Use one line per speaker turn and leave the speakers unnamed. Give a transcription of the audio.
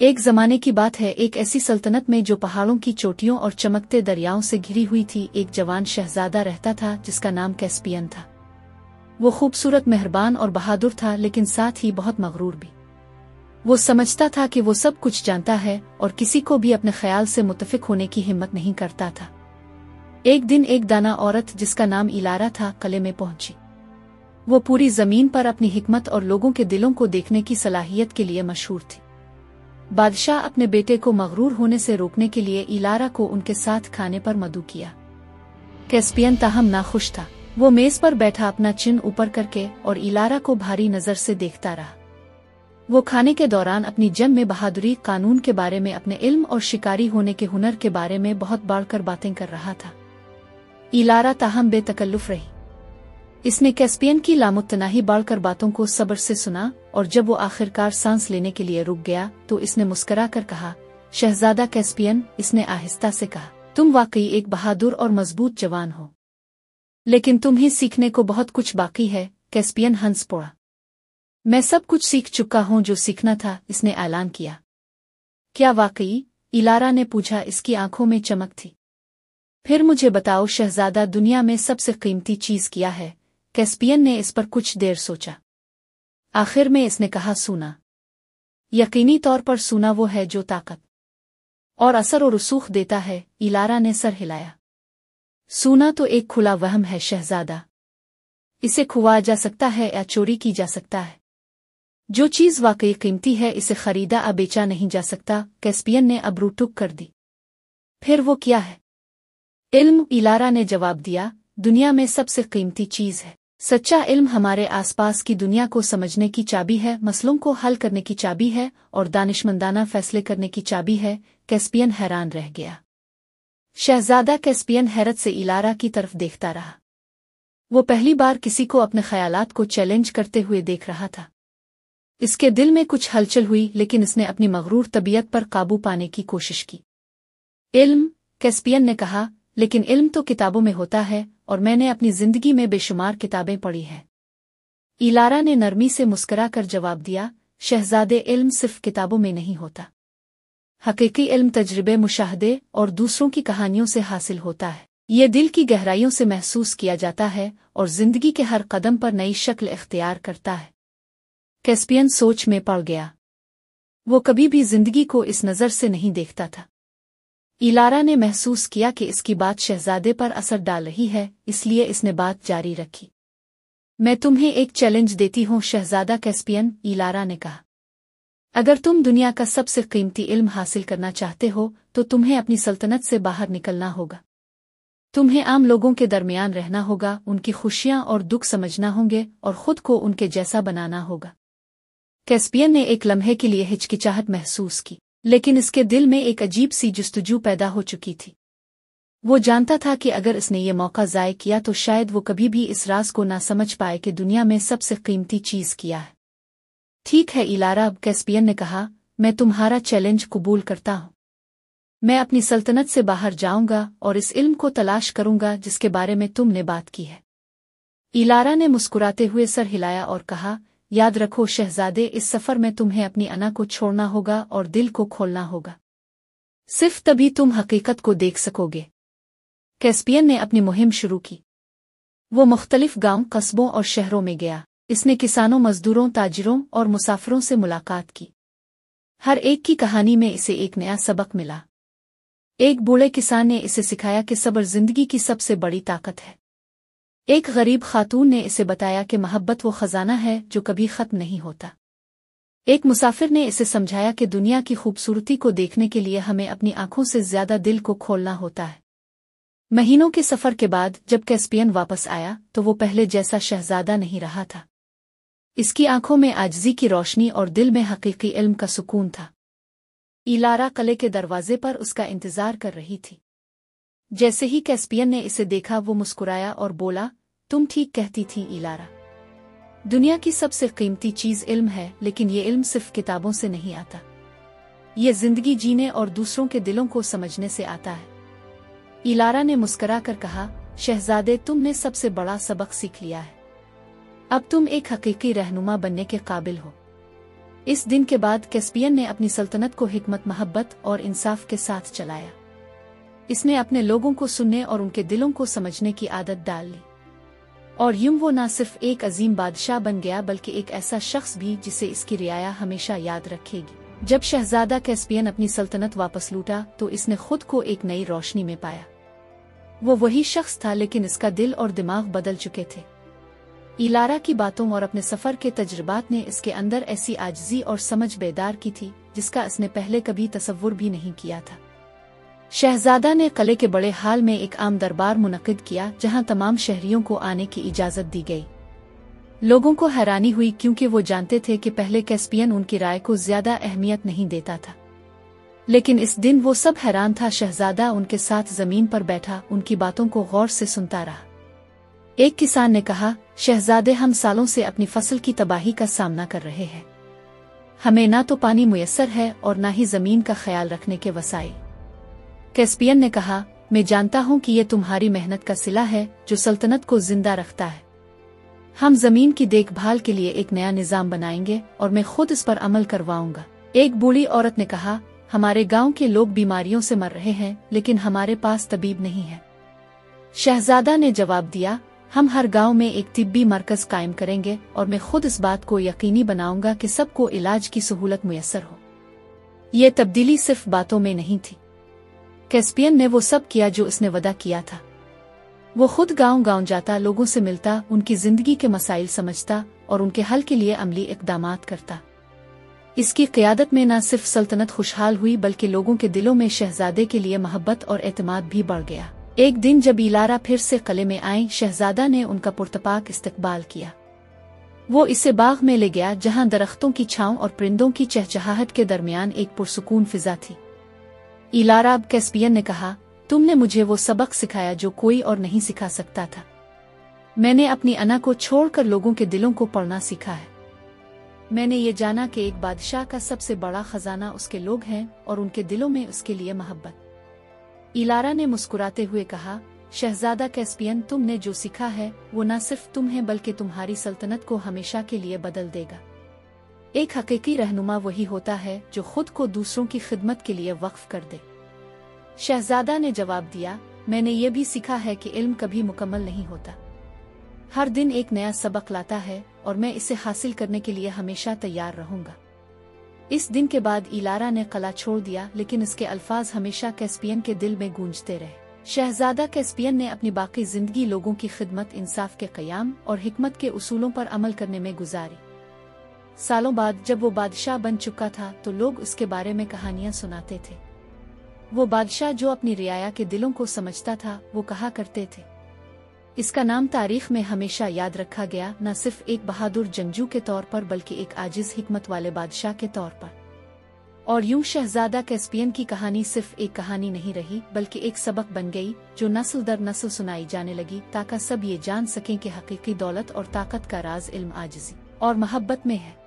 एक जमाने की बात है, एक ऐसी सल्तनत में जो पहाड़ों की चोटियों और चमकते दरियाओं से घिरी हुई थी। एक जवान शहजादा रहता था जिसका नाम कैस्पियन था। वो खूबसूरत, मेहरबान और बहादुर था, लेकिन साथ ही बहुत मगरूर भी। वो समझता था कि वो सब कुछ जानता है और किसी को भी अपने ख्याल से मुत्तफिक होने की हिम्मत नहीं करता था। एक दिन एक दाना औरत जिसका नाम इलारा था किले में पहुंची। वो पूरी जमीन पर अपनी हिकमत और लोगों के दिलों को देखने की सलाहियत के लिए मशहूर थी। बादशाह अपने बेटे को मगरूर होने से रोकने के लिए इलारा को उनके साथ खाने पर मदऊ किया। कैस्पियन ताहम नाखुश था। वो मेज पर बैठा अपना चिन ऊपर करके और इलारा को भारी नजर से देखता रहा। वो खाने के दौरान अपनी जंग में बहादुरी, कानून के बारे में, अपने इल्म और शिकारी होने के हुनर के बारे में बहुत बढ़कर बातें कर रहा था। इलारा ताहम बेतकल्लुफ रही। इसने कैस्पियन की लामुत्तनाही बढ़कर बातों को सब्र से सुना और जब वो आखिरकार सांस लेने के लिए रुक गया तो इसने मुस्कुरा कर कहा, शहजादा कैस्पियन, इसने आहिस्ता से कहा, तुम वाकई एक बहादुर और मजबूत जवान हो, लेकिन तुम्हें सीखने को बहुत कुछ बाकी है। कैस्पियन हंस पड़ा। मैं सब कुछ सीख चुका हूं जो सीखना था, इसने ऐलान किया। क्या वाकई? इलारा ने पूछा। इसकी आंखों में चमक थी। फिर मुझे बताओ शहजादा, दुनिया में सबसे कीमती चीज क्या है? कैस्पियन ने इस पर कुछ देर सोचा। आखिर में इसने कहा, सूना। यकीनी तौर पर सूना वो है जो ताकत और असर और रसूख देता है। इलारा ने सर हिलाया। सूना तो एक खुला वहम है शहजादा। इसे खुआ जा सकता है या चोरी की जा सकता है। जो चीज वाकई कीमती है इसे खरीदा या बेचा नहीं जा सकता। कैस्पियन ने अब्रू टुक कर दी। फिर वो क्या है? इल्म, इलारा ने जवाब दिया। दुनिया में सबसे कीमती चीज है। सच्चा इल्म हमारे आसपास की दुनिया को समझने की चाबी है, मसलों को हल करने की चाबी है और दानिशमंदाना फैसले करने की चाबी है। कैस्पियन हैरान रह गया। शहजादा कैस्पियन हैरत से इलारा की तरफ देखता रहा। वो पहली बार किसी को अपने ख्यालात को चैलेंज करते हुए देख रहा था। इसके दिल में कुछ हलचल हुई, लेकिन इसने अपनी मगरूर तबीयत पर काबू पाने की कोशिश की। इल्म, कैस्पियन ने कहा, लेकिन इल्म तो किताबों में होता है और मैंने अपनी जिंदगी में बेशुमार किताबें पढ़ी हैं। इलारा ने नरमी से मुस्कुरा कर जवाब दिया, शहजादे, इल्म सिर्फ किताबों में नहीं होता। हकीकी इल्म तजर्बे, मुशाहदे और दूसरों की कहानियों से हासिल होता है। ये दिल की गहराइयों से महसूस किया जाता है और जिंदगी के हर कदम पर नई शक्ल इख्तियार करता है। कैस्पियन सोच में पड़ गया। वो कभी भी जिंदगी को इस नज़र से नहीं देखता था। इलारा ने महसूस किया कि इसकी बात शहजादे पर असर डाल रही है, इसलिए इसने बात जारी रखी। मैं तुम्हें एक चैलेंज देती हूँ शहजादा कैस्पियन, इलारा ने कहा। अगर तुम दुनिया का सबसे कीमती इल्म हासिल करना चाहते हो तो तुम्हें अपनी सल्तनत से बाहर निकलना होगा। तुम्हें आम लोगों के दरमियान रहना होगा, उनकी खुशियां और दुख समझना होंगे और खुद को उनके जैसा बनाना होगा। कैस्पियन ने एक लम्हे के लिए हिचकिचाहट महसूस की, लेकिन इसके दिल में एक अजीब सी जुस्तजू पैदा हो चुकी थी। वो जानता था कि अगर इसने ये मौका ज़ाय किया तो शायद वो कभी भी इस राज को ना समझ पाए कि दुनिया में सबसे कीमती चीज़ क्या है। ठीक है इलारा, कैस्पियन ने कहा, मैं तुम्हारा चैलेंज कबूल करता हूँ। मैं अपनी सल्तनत से बाहर जाऊंगा और इस इल्म को तलाश करूंगा जिसके बारे में तुमने बात की है। इलारा ने मुस्कुराते हुए सर हिलाया और कहा, याद रखो शहजादे, इस सफर में तुम्हें अपनी अना को छोड़ना होगा और दिल को खोलना होगा। सिर्फ तभी तुम हकीकत को देख सकोगे। कैस्पियन ने अपनी मुहिम शुरू की। वो मुख्तलिफ गांव, कस्बों और शहरों में गया। इसने किसानों, मजदूरों, ताजिरों और मुसाफिरों से मुलाकात की। हर एक की कहानी में इसे एक नया सबक मिला। एक बूढ़े किसान ने इसे सिखाया कि सब्र जिंदगी की सबसे बड़ी ताकत है। एक गरीब खातून ने इसे बताया कि मोहब्बत वो खजाना है जो कभी खत्म नहीं होता। एक मुसाफिर ने इसे समझाया कि दुनिया की खूबसूरती को देखने के लिए हमें अपनी आंखों से ज्यादा दिल को खोलना होता है। महीनों के सफर के बाद जब कैस्पियन वापस आया तो वो पहले जैसा शहजादा नहीं रहा था। इसकी आंखों में आजिज़ी की रोशनी और दिल में हकीकी इल्म का सुकून था। इलारा किले के दरवाजे पर उसका इंतजार कर रही थी। जैसे ही कैस्पियन ने इसे देखा वो मुस्कुराया और बोला, तुम ठीक कहती थी इलारा। दुनिया की सबसे कीमती चीज इल्म है, लेकिन ये इल्म सिर्फ किताबों से नहीं आता। ये जिंदगी जीने और दूसरों के दिलों को समझने से आता है। इलारा ने मुस्कुरा कर कहा, शहजादे, तुमने सबसे बड़ा सबक सीख लिया है। अब तुम एक हकीकी रहनुमा बनने के काबिल हो। इस दिन के बाद कैस्पियन ने अपनी सल्तनत को हिकमत, मोहब्बत और इंसाफ के साथ चलाया। इसने अपने लोगों को सुनने और उनके दिलों को समझने की आदत डाल ली, और यूं वो न सिर्फ एक अजीम बादशाह बन गया बल्कि एक ऐसा शख्स भी जिसे इसकी रियाया हमेशा याद रखेगी। जब शहजादा कैस्पियन अपनी सल्तनत वापस लूटा तो इसने खुद को एक नई रोशनी में पाया। वो वही शख्स था, लेकिन इसका दिल और दिमाग बदल चुके थे। इलारा की बातों और अपने सफर के तजुर्बात ने इसके अंदर ऐसी आजिज़ी और समझ बेदार की थी जिसका इसने पहले कभी तसव्वुर भी नहीं किया था। शहजादा ने किले के बड़े हाल में एक आम दरबार मुनक्किद किया जहां तमाम शहरियों को आने की इजाजत दी गई। लोगों को हैरानी हुई क्योंकि वो जानते थे कि पहले कैस्पियन उनकी राय को ज्यादा अहमियत नहीं देता था, लेकिन इस दिन वो सब हैरान था। शहजादा उनके साथ जमीन पर बैठा उनकी बातों को गौर से सुनता रहा। एक किसान ने कहा, शहजादे, हम सालों से अपनी फसल की तबाही का सामना कर रहे हैं। हमें ना तो पानी मुयस्सर है और ना ही जमीन का ख्याल रखने के वसाइल। कैस्पियन ने कहा, मैं जानता हूं कि यह तुम्हारी मेहनत का सिला है जो सल्तनत को जिंदा रखता है। हम जमीन की देखभाल के लिए एक नया निजाम बनाएंगे और मैं खुद इस पर अमल करवाऊंगा। एक बूढ़ी औरत ने कहा, हमारे गांव के लोग बीमारियों से मर रहे हैं लेकिन हमारे पास तबीब नहीं है। शहजादा ने जवाब दिया, हम हर गांव में एक तिब्बी मरकज कायम करेंगे और मैं खुद इस बात को यकीनी बनाऊंगा कि सबको इलाज की सहूलत मुयस्सर हो। ये तब्दीली सिर्फ बातों में नहीं थी। कैस्पियन ने वो सब किया जो इसने वादा किया था। वो खुद गांव-गांव जाता, लोगों से मिलता, उनकी जिंदगी के मसाइल समझता और उनके हल के लिए अमली इक़दामात करता। इसकी क़ियादत में न सिर्फ सल्तनत खुशहाल हुई बल्कि लोगों के दिलों में शहजादे के लिए मोहब्बत और एतमाद भी बढ़ गया। एक दिन जब इलारा फिर से किले में आई, शहजादा ने उनका पुरतपाक इस्तकबाल किया। वो इसे बाग में ले गया जहां दरख्तों की छांव और परिंदों की चहचहाहट के दरमियान एक पुरसुकून फिजा थी। इलारा, कैस्पियन ने कहा, तुमने मुझे वो सबक सिखाया जो कोई और नहीं सिखा सकता था। मैंने अपनी अना को छोड़कर लोगों के दिलों को पढ़ना सीखा है। मैंने ये जाना कि एक बादशाह का सबसे बड़ा खजाना उसके लोग हैं और उनके दिलों में उसके लिए मोहब्बत। इलारा ने मुस्कुराते हुए कहा, शहजादा कैस्पियन, तुमने जो सीखा है वो न सिर्फ तुम्हें बल्कि तुम्हारी सल्तनत को हमेशा के लिए बदल देगा। एक हकीकी रहनुमा वही होता है जो खुद को दूसरों की खिदमत के लिए वक्फ कर दे। शहजादा ने जवाब दिया, मैंने ये भी सीखा है कि इल्म कभी मुकम्मल नहीं होता। हर दिन एक नया सबक लाता है और मैं इसे हासिल करने के लिए हमेशा तैयार रहूंगा। इस दिन के बाद इलारा ने किला छोड़ दिया, लेकिन इसके अल्फाज हमेशा कैस्पियन के दिल में गूंजते रहे। शहजादा कैस्पियन ने अपनी बाकी जिंदगी लोगों की खिदमत, इंसाफ के क़याम और हिकमत के उसूलों पर अमल करने में गुजारी। सालों बाद जब वो बादशाह बन चुका था तो लोग उसके बारे में कहानियां सुनाते थे। वो बादशाह जो अपनी रियाया के दिलों को समझता था। वो कहा करते थे, इसका नाम तारीख में हमेशा याद रखा गया, न सिर्फ एक बहादुर जंगजू के तौर पर बल्कि एक आजिज हिकमत वाले बादशाह के तौर पर। और यूं शहजादा कैस्पियन की कहानी सिर्फ एक कहानी नहीं रही बल्कि एक सबक बन गई जो नस्ल दर नस्ल सुनाई जाने लगी, ताकि सब ये जान सकें कि हकीकी दौलत और ताकत का राज इल्म, आजिज़ी और मोहब्बत में है।